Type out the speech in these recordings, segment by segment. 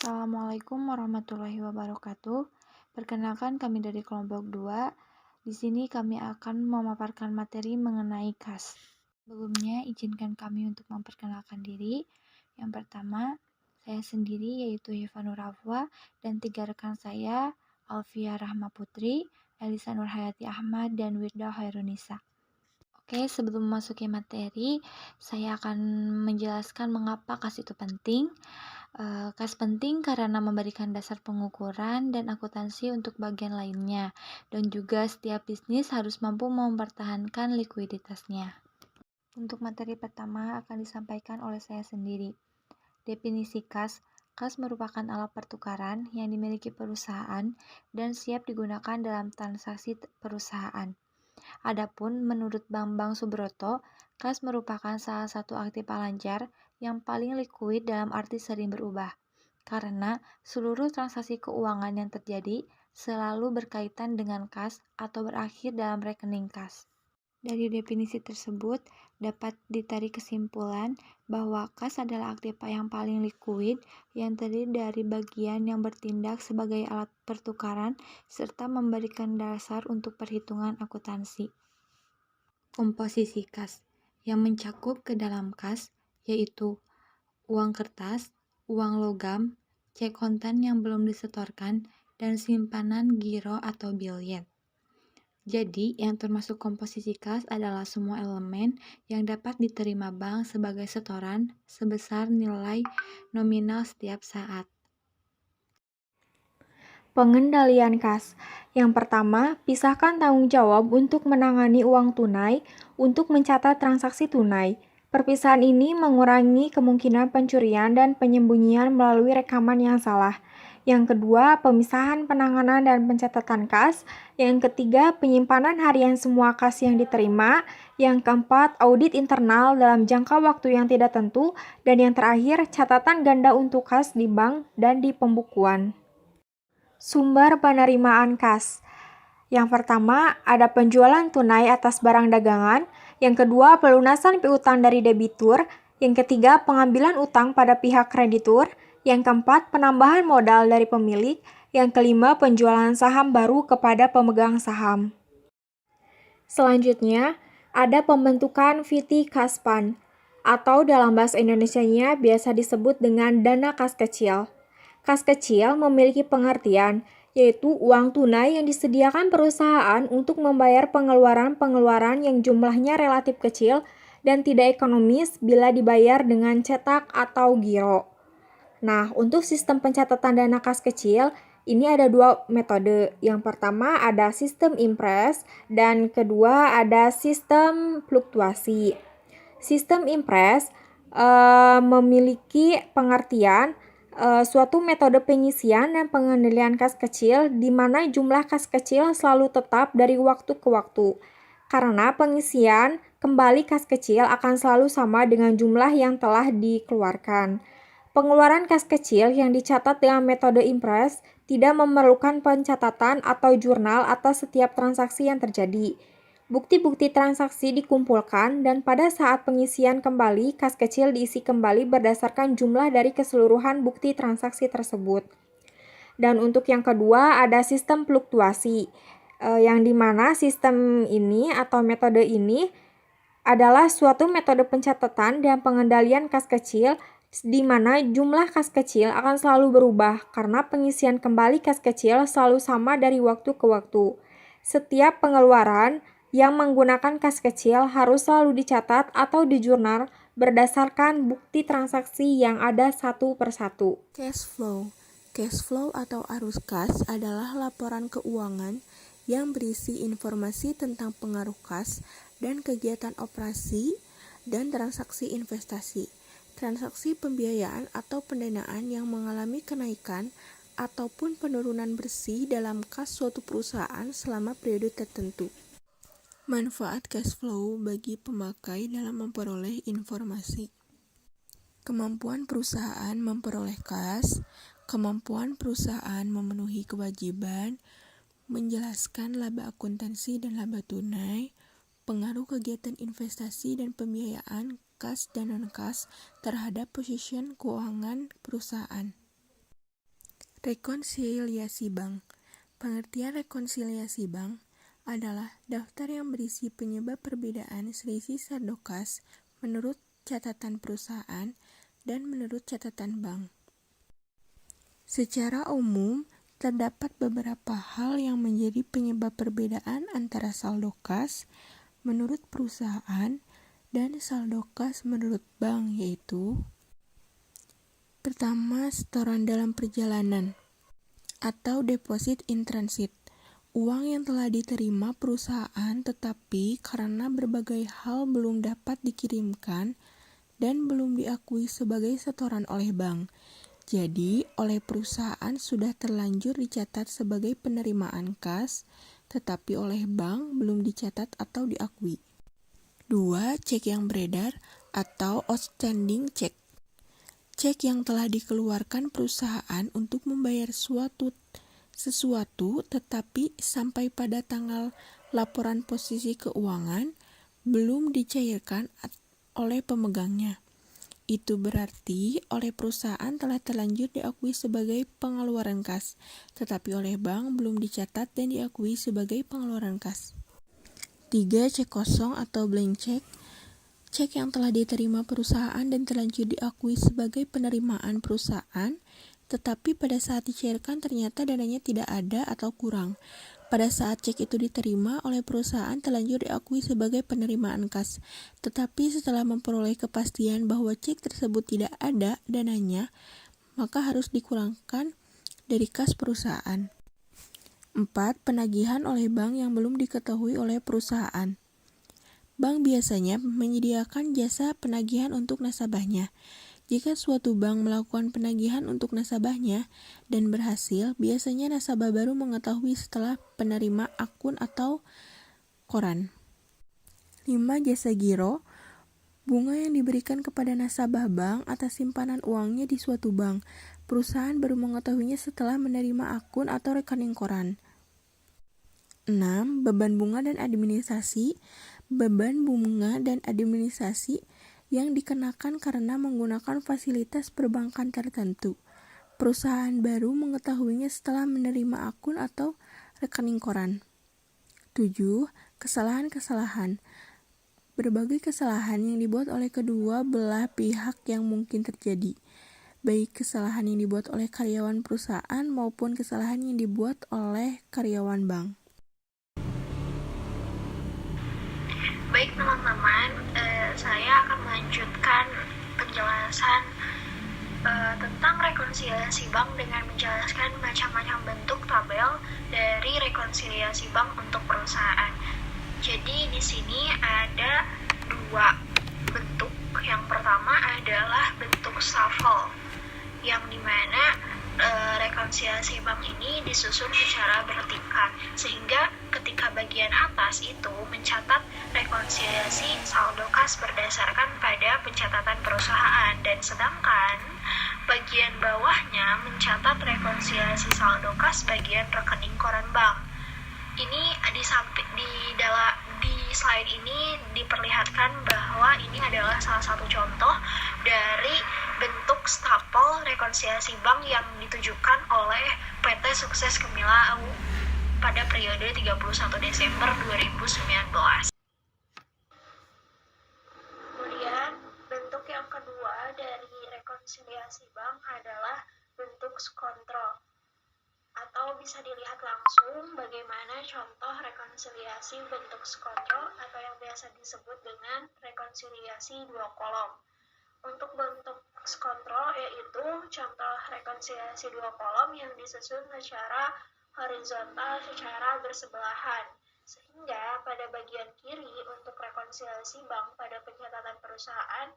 Assalamualaikum warahmatullahi wabarakatuh. Perkenalkan kami dari kelompok 2. Di sini kami akan memaparkan materi mengenai KAS. Sebelumnya izinkan kami untuk memperkenalkan diri. Yang pertama, saya sendiri yaitu Hifa Nurafwa dan 3 rekan saya, Alfia Rahma Putri, Elisa Nurhayati Ahmad, dan Wirda Khairunisa. Oke, sebelum memasuki materi, saya akan menjelaskan mengapa KAS itu penting. KAS penting karena memberikan dasar pengukuran dan akuntansi untuk bagian lainnya, dan juga setiap bisnis harus mampu mempertahankan likuiditasnya. Untuk materi pertama akan disampaikan oleh saya sendiri. Definisi KAS. KAS merupakan alat pertukaran yang dimiliki perusahaan dan siap digunakan dalam transaksi perusahaan. Adapun menurut Bambang Subroto, KAS merupakan salah satu aktiva lancar yang paling likuid dalam arti sering berubah, karena seluruh transaksi keuangan yang terjadi selalu berkaitan dengan KAS atau berakhir dalam rekening KAS. Dari definisi tersebut, dapat ditarik kesimpulan bahwa KAS adalah aktiva yang paling likuid yang terdiri dari bagian yang bertindak sebagai alat pertukaran serta memberikan dasar untuk perhitungan akuntansi. Komposisi KAS yang mencakup ke dalam KAS yaitu uang kertas, uang logam, cek kontan yang belum disetorkan, dan simpanan giro atau biljet. Jadi, yang termasuk komposisi KAS adalah semua elemen yang dapat diterima bank sebagai setoran sebesar nilai nominal setiap saat. Pengendalian KAS. Yang pertama, pisahkan tanggung jawab untuk menangani uang tunai untuk mencatat transaksi tunai. Perpisahan ini mengurangi kemungkinan pencurian dan penyembunyian melalui rekaman yang salah. Yang kedua, pemisahan penanganan dan pencatatan KAS. Yang ketiga, penyimpanan harian semua KAS yang diterima. Yang keempat, audit internal dalam jangka waktu yang tidak tentu. Dan yang terakhir, catatan ganda untuk KAS di bank dan di pembukuan. Sumber penerimaan KAS. Yang pertama, ada penjualan tunai atas barang dagangan. Yang kedua, pelunasan piutang dari debitur. Yang ketiga, pengambilan utang pada pihak kreditur. Yang keempat, penambahan modal dari pemilik. Yang kelima, penjualan saham baru kepada pemegang saham. Selanjutnya, ada pembentukan VT KAS Fund, atau dalam bahasa Indonesianya biasa disebut dengan dana kas kecil. Kas kecil memiliki pengertian, yaitu uang tunai yang disediakan perusahaan untuk membayar pengeluaran-pengeluaran yang jumlahnya relatif kecil dan tidak ekonomis bila dibayar dengan cetak atau giro. Nah, untuk sistem pencatatan dana kas kecil, ini ada dua metode. Yang pertama ada sistem impres dan kedua ada sistem fluktuasi. Sistem impres memiliki pengertian suatu metode pengisian dan pengendalian kas kecil di mana jumlah kas kecil selalu tetap dari waktu ke waktu. Karena pengisian kembali kas kecil akan selalu sama dengan jumlah yang telah dikeluarkan. Pengeluaran kas kecil yang dicatat dengan metode impres tidak memerlukan pencatatan atau jurnal atas setiap transaksi yang terjadi. Bukti-bukti transaksi dikumpulkan dan pada saat pengisian kembali, kas kecil diisi kembali berdasarkan jumlah dari keseluruhan bukti transaksi tersebut. Dan untuk yang kedua ada sistem fluktuasi, yang dimana sistem ini atau metode ini adalah suatu metode pencatatan dan pengendalian kas kecil di mana jumlah kas kecil akan selalu berubah karena pengisian kembali kas kecil selalu sama dari waktu ke waktu. Setiap pengeluaran yang menggunakan kas kecil harus selalu dicatat atau dijurnal berdasarkan bukti transaksi yang ada satu persatu. Cash flow. Cash flow atau arus kas adalah laporan keuangan yang berisi informasi tentang pengaruh kas dan kegiatan operasi dan transaksi investasi, transaksi pembiayaan atau pendanaan yang mengalami kenaikan ataupun penurunan bersih dalam kas suatu perusahaan selama periode tertentu. Manfaat cash flow bagi pemakai dalam memperoleh informasi. Kemampuan perusahaan memperoleh kas, kemampuan perusahaan memenuhi kewajiban, menjelaskan laba akuntansi dan laba tunai, pengaruh kegiatan investasi dan pembiayaan kas dan non-kas terhadap posisi keuangan perusahaan. Rekonsiliasi bank. Pengertian rekonsiliasi bank adalah daftar yang berisi penyebab perbedaan selisih saldo kas menurut catatan perusahaan dan menurut catatan bank. Secara umum, terdapat beberapa hal yang menjadi penyebab perbedaan antara saldo kas menurut perusahaan dan saldo kas menurut bank, yaitu: pertama, setoran dalam perjalanan atau deposit in transit. Uang yang telah diterima perusahaan tetapi karena berbagai hal belum dapat dikirimkan dan belum diakui sebagai setoran oleh bank. Jadi, oleh perusahaan sudah terlanjur dicatat sebagai penerimaan kas, tetapi oleh bank belum dicatat atau diakui. 2. Cek yang beredar atau outstanding check. Cek yang telah dikeluarkan perusahaan untuk membayar sesuatu tetapi sampai pada tanggal laporan posisi keuangan belum dicairkan oleh pemegangnya. Itu berarti oleh perusahaan telah terlanjur diakui sebagai pengeluaran kas, tetapi oleh bank belum dicatat dan diakui sebagai pengeluaran kas. 3. Cek kosong atau blank check. Cek yang telah diterima perusahaan dan terlanjur diakui sebagai penerimaan perusahaan, tetapi pada saat dicairkan ternyata dananya tidak ada atau kurang. Pada saat cek itu diterima oleh perusahaan terlanjur diakui sebagai penerimaan kas, tetapi setelah memperoleh kepastian bahwa cek tersebut tidak ada dananya, maka harus dikurangkan dari kas perusahaan. 4. Penagihan oleh bank yang belum diketahui oleh perusahaan. Bank biasanya menyediakan jasa penagihan untuk nasabahnya. Jika suatu bank melakukan penagihan untuk nasabahnya dan berhasil, biasanya nasabah baru mengetahui setelah penerima akun atau koran. 5. Jasa giro. Bunga yang diberikan kepada nasabah bank atas simpanan uangnya di suatu bank. Perusahaan baru mengetahuinya setelah menerima akun atau rekening koran. 6. Beban bunga dan administrasi. Beban bunga dan administrasi yang dikenakan karena menggunakan fasilitas perbankan tertentu. Perusahaan baru mengetahuinya setelah menerima akun atau rekening koran. 7. Kesalahan-kesalahan. Berbagai kesalahan yang dibuat oleh kedua belah pihak yang mungkin terjadi, baik kesalahan yang dibuat oleh karyawan perusahaan maupun kesalahan yang dibuat oleh karyawan bank. Baik teman-teman, saya akan melanjutkan penjelasan tentang rekonsiliasi bank dengan menjelaskan macam-macam bentuk tabel dari rekonsiliasi bank untuk perusahaan. Jadi di sini ada dua bentuk. Yang pertama adalah bentuk shuffle, yang dimana rekonsiliasi bank ini disusun secara bertingkat, sehingga ketika bagian atas itu mencatat rekonsiliasi saldo kas berdasarkan pada pencatatan perusahaan, dan sedangkan bagian bawahnya mencatat rekonsiliasi saldo kas bagian rekening koran bank. Ini di slide ini diperlihatkan bahwa ini adalah salah satu contoh dari bentuk stapel rekonsiliasi bank yang ditujukan oleh PT Sukses Kemilau pada periode 31 Desember 2019. Kemudian, bentuk yang kedua dari rekonsiliasi bank adalah bentuk kontrol, atau bisa dilihat langsung bagaimana contoh rekonsiliasi bentuk kontrol atau yang biasa disebut dengan rekonsiliasi dua kolom. Untuk bentuk kontrol yaitu contoh rekonsiliasi dua kolom yang disusun secara horizontal secara bersebelahan, sehingga pada bagian kiri untuk rekonsiliasi bank pada pencatatan perusahaan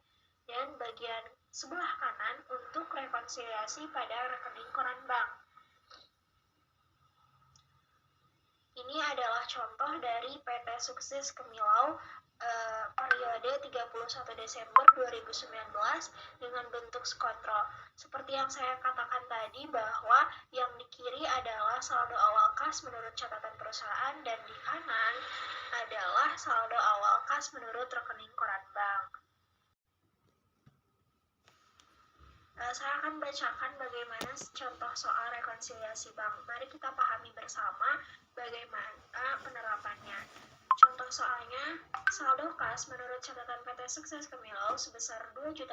dan bagian sebelah kanan untuk rekonsiliasi pada rekening koran bank. Ini adalah contoh dari PT Sukses Kemilau periode 31 Desember 2019 dengan bentuk kontrol. Seperti yang saya katakan tadi bahwa yang di kiri adalah saldo awal kas menurut catatan perusahaan dan di kanan adalah saldo awal kas menurut rekening koran bank. Saya akan bacakan bagaimana contoh soal rekonsiliasi rekonsiliasi bank. Mari kita pahami bersama bagaimana penerapannya. Contoh soalnya, saldo kas menurut catatan PT Sukses Kemilau sebesar Rp2.000.000.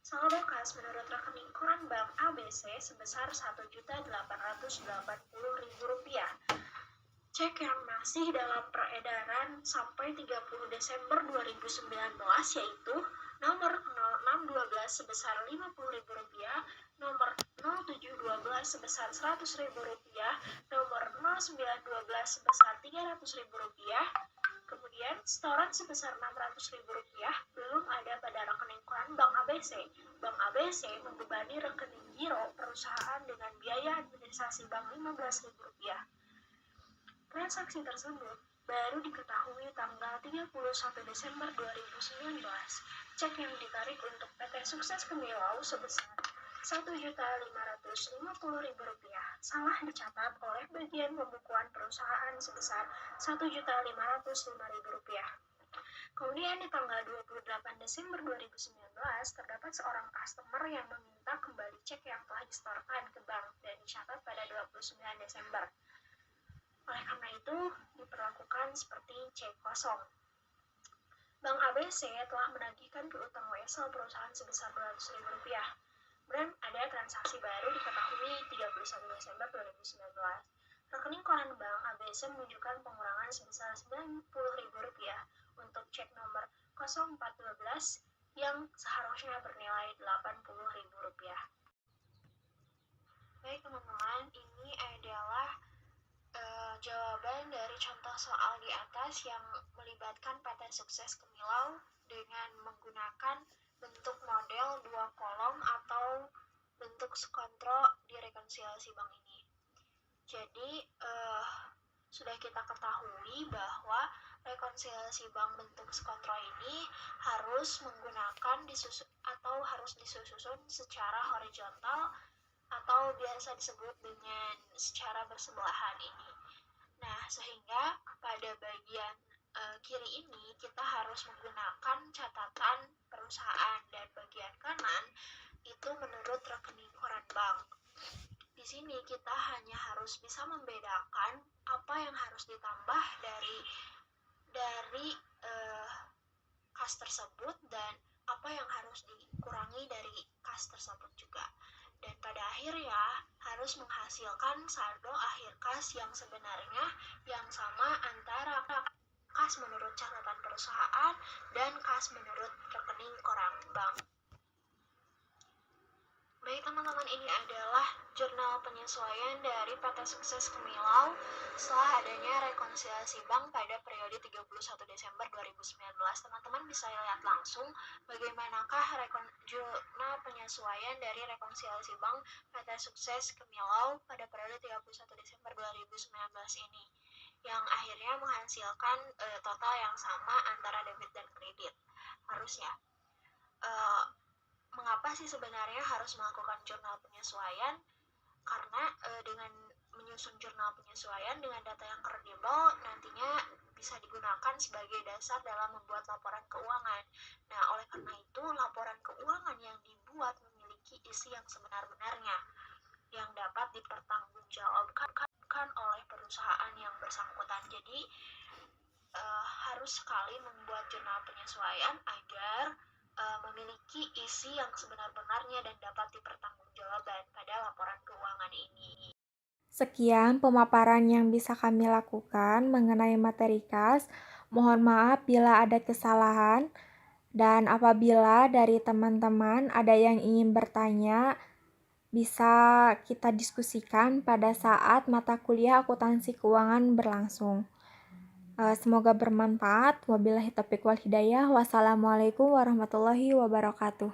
Saldo kas menurut rekening koran bank ABC sebesar Rp1.880.000. Cek yang masih dalam peredaran sampai 30 Desember 2019 yaitu nomor 0612 sebesar Rp50.000, nomor 0712 sebesar Rp100.000, nomor 0912 sebesar Rp300.000, kemudian setoran sebesar Rp600.000 belum ada pada rekening koran Bank ABC. Bank ABC membebani rekening giro perusahaan dengan biaya administrasi bank Rp15.000. Transaksi tersebut baru diketahui tanggal 31 Desember 2019. Cek yang ditarik untuk PT Sukses Kemilau sebesar Rp1.550.000 salah dicatat oleh bagian pembukuan perusahaan sebesar Rp1.505.000. Kemudian di tanggal 28 Desember 2019 terdapat seorang customer yang meminta kembali cek yang telah disetorkan ke bank dan dicatat pada 29 Desember. Oleh karena itu, diperlakukan seperti cek kosong. Bank ABC telah menagihkan piutang wesel perusahaan sebesar Rp200.000. Dan ada transaksi baru diketahui 31 Desember 2019. Rekening koran Bank ABC menunjukkan pengurangan sebesar Rp90.000 untuk cek nomor 0412 yang seharusnya bernilai Rp80.000. Baik teman-teman, ini adalah jawaban dari contoh soal di atas yang melibatkan PT Sukses Kemilau dengan menggunakan bentuk model 2 kolom atau bentuk skontro di rekonsiliasi bank ini. Jadi sudah kita ketahui bahwa rekonsiliasi bank bentuk skontro ini harus menggunakan harus disusun secara horizontal atau biasa disebut dengan secara bersebelahan ini. Nah, sehingga pada bagian kiri ini kita harus menggunakan catatan perusahaan dan bagian kanan itu menurut rekening koran bank. Di sini kita hanya harus bisa membedakan apa yang harus ditambah dari kas tersebut dan apa yang harus dikurangi dari kas tersebut juga. Dan pada akhirnya harus menghasilkan saldo akhir kas yang sebenarnya yang sama antara kas menurut catatan perusahaan dan kas menurut rekening koran bank. Baik teman-teman, ini adalah jurnal penyesuaian dari PT Sukses Kemilau setelah adanya rekonsiliasi bank pada periode 31 Desember 2019. Teman-teman bisa lihat langsung bagaimanakah jurnal penyesuaian dari rekonsiliasi bank PT Sukses Kemilau pada periode 31 Desember 2019 ini, yang akhirnya menghasilkan total yang sama antara debit dan kredit. Harusnya. Mengapa sih sebenarnya harus melakukan jurnal penyesuaian? Karena dengan menyusun jurnal penyesuaian dengan data yang kredibel nantinya bisa digunakan sebagai dasar dalam membuat laporan keuangan. Nah, oleh karena itu laporan keuangan yang dibuat memiliki isi yang sebenar-benarnya yang dapat dipertanggungjawabkan oleh perusahaan yang bersangkutan. Jadi harus sekali membuat jurnal penyesuaian agar memiliki isi yang sebenar-benarnya dan dapat dipertanggungjawabkan pada laporan keuangan ini. Sekian pemaparan yang bisa kami lakukan mengenai materi kas. Mohon maaf bila ada kesalahan, dan apabila dari teman-teman ada yang ingin bertanya, bisa kita diskusikan pada saat mata kuliah akuntansi keuangan berlangsung. Semoga bermanfaat. Wabillahi taufiq wal hidayah. Wassalamualaikum warahmatullahi wabarakatuh.